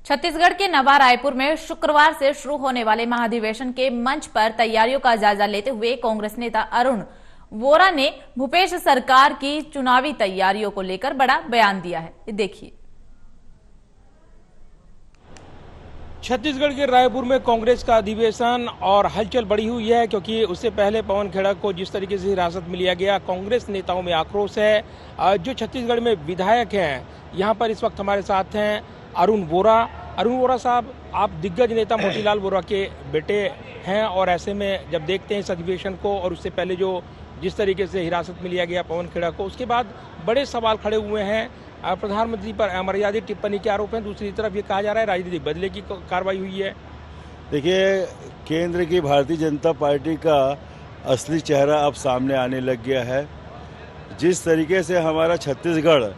छत्तीसगढ़ के नवा रायपुर में शुक्रवार से शुरू होने वाले महाधिवेशन के मंच पर तैयारियों का जायजा लेते हुए कांग्रेस नेता अरुण वोरा ने भूपेश सरकार की चुनावी तैयारियों को लेकर बड़ा बयान दिया है। देखिए। छत्तीसगढ़ के रायपुर में कांग्रेस का अधिवेशन और हलचल बढ़ी हुई है, क्योंकि उससे पहले पवन खेड़ा को जिस तरीके से हिरासत में लिया गया, कांग्रेस नेताओं में आक्रोश है। जो छत्तीसगढ़ में विधायक हैं, यहाँ पर इस वक्त हमारे साथ हैं अरुण वोरा साहब, आप दिग्गज नेता मोतीलाल वोरा के बेटे हैं, और ऐसे में जब देखते हैं इस अधिवेशन को और उससे पहले जो जिस तरीके से हिरासत में लिया गया पवन खेड़ा को, उसके बाद बड़े सवाल खड़े हुए हैं। प्रधानमंत्री पर अमर्यादित टिप्पणी के आरोप हैं। दूसरी तरफ ये कहा जा रहा है राजनीतिक बदले की कार्रवाई हुई है। देखिए, केंद्र की भारतीय जनता पार्टी का असली चेहरा अब सामने आने लग गया है। जिस तरीके से हमारा छत्तीसगढ़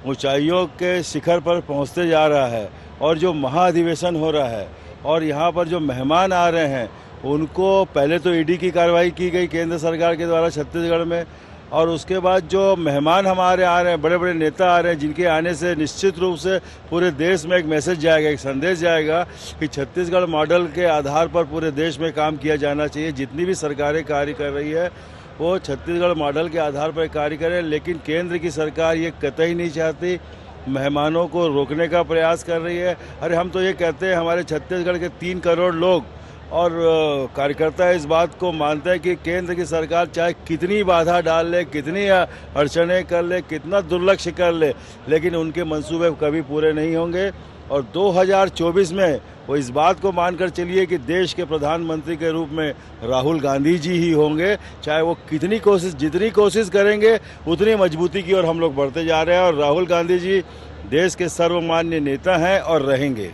ऊंचाइयों के शिखर पर पहुंचते जा रहा है और जो महाधिवेशन हो रहा है और यहाँ पर जो मेहमान आ रहे हैं उनको पहले तो ईडी की कार्रवाई की गई केंद्र सरकार के द्वारा छत्तीसगढ़ में, और उसके बाद जो मेहमान हमारे आ रहे हैं, बड़े बड़े नेता आ रहे हैं, जिनके आने से निश्चित रूप से पूरे देश में एक मैसेज जाएगा, एक संदेश जाएगा कि छत्तीसगढ़ मॉडल के आधार पर पूरे देश में काम किया जाना चाहिए। जितनी भी सरकारें कार्य कर रही है वो छत्तीसगढ़ मॉडल के आधार पर कार्य करें, लेकिन केंद्र की सरकार ये कतई नहीं चाहती, मेहमानों को रोकने का प्रयास कर रही है। अरे हम तो ये कहते हैं, हमारे छत्तीसगढ़ के 3 करोड़ लोग और कार्यकर्ता इस बात को मानते हैं कि केंद्र की सरकार चाहे कितनी बाधा डाल ले, कितनी अड़चनें कर ले, कितना दुर्लक्ष्य कर ले, लेकिन उनके मंसूबे कभी पूरे नहीं होंगे। और 2024 में वो इस बात को मानकर चलिए कि देश के प्रधानमंत्री के रूप में राहुल गांधी जी ही होंगे। चाहे वो जितनी कोशिश करेंगे उतनी मजबूती की ओर हम लोग बढ़ते जा रहे हैं, और राहुल गांधी जी देश के सर्वमान्य नेता हैं और रहेंगे।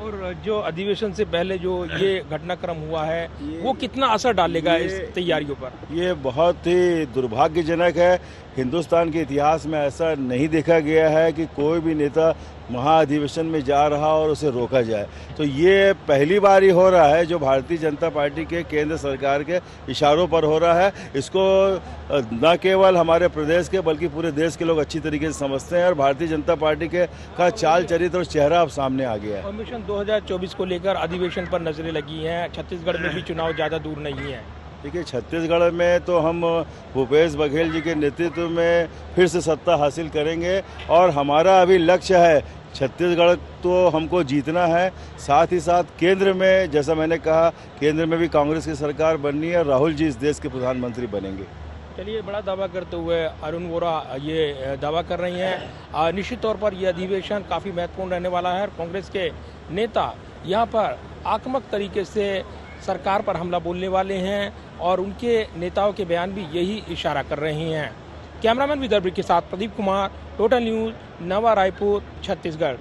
और जो अधिवेशन से पहले जो ये घटनाक्रम हुआ है वो कितना असर डालेगा इस तैयारियों पर? ये बहुत ही दुर्भाग्यजनक है। हिंदुस्तान के इतिहास में ऐसा नहीं देखा गया है कि कोई भी नेता महाधिवेशन में जा रहा और उसे रोका जाए। तो ये पहली बार ही हो रहा है जो भारतीय जनता पार्टी के केंद्र सरकार के इशारों पर हो रहा है। इसको न केवल हमारे प्रदेश के बल्कि पूरे देश के लोग अच्छी तरीके से समझते हैं, और भारतीय जनता पार्टी का चाल चरित्र और चेहरा अब सामने आ गया है। मिशन 2024 को लेकर अधिवेशन पर नजरें लगी हैं। छत्तीसगढ़ में भी चुनाव ज़्यादा दूर नहीं है। देखिए, छत्तीसगढ़ में तो हम भूपेश बघेल जी के नेतृत्व में फिर से सत्ता हासिल करेंगे, और हमारा अभी लक्ष्य है छत्तीसगढ़ तो हमको जीतना है। साथ ही साथ केंद्र में, जैसा मैंने कहा, केंद्र में भी कांग्रेस की सरकार बननी है, राहुल जी इस देश के प्रधानमंत्री बनेंगे। चलिए, बड़ा दावा करते हुए अरुण वोरा ये दावा कर रही हैं। निश्चित तौर पर यह अधिवेशन काफ़ी महत्वपूर्ण रहने वाला है, और कांग्रेस के नेता यहाँ पर आक्रामक तरीके से सरकार पर हमला बोलने वाले हैं, और उनके नेताओं के बयान भी यही इशारा कर रहे हैं। कैमरामैन विदर्भ के साथ प्रदीप कुमार, टोटल न्यूज़, नवा रायपुर, छत्तीसगढ़।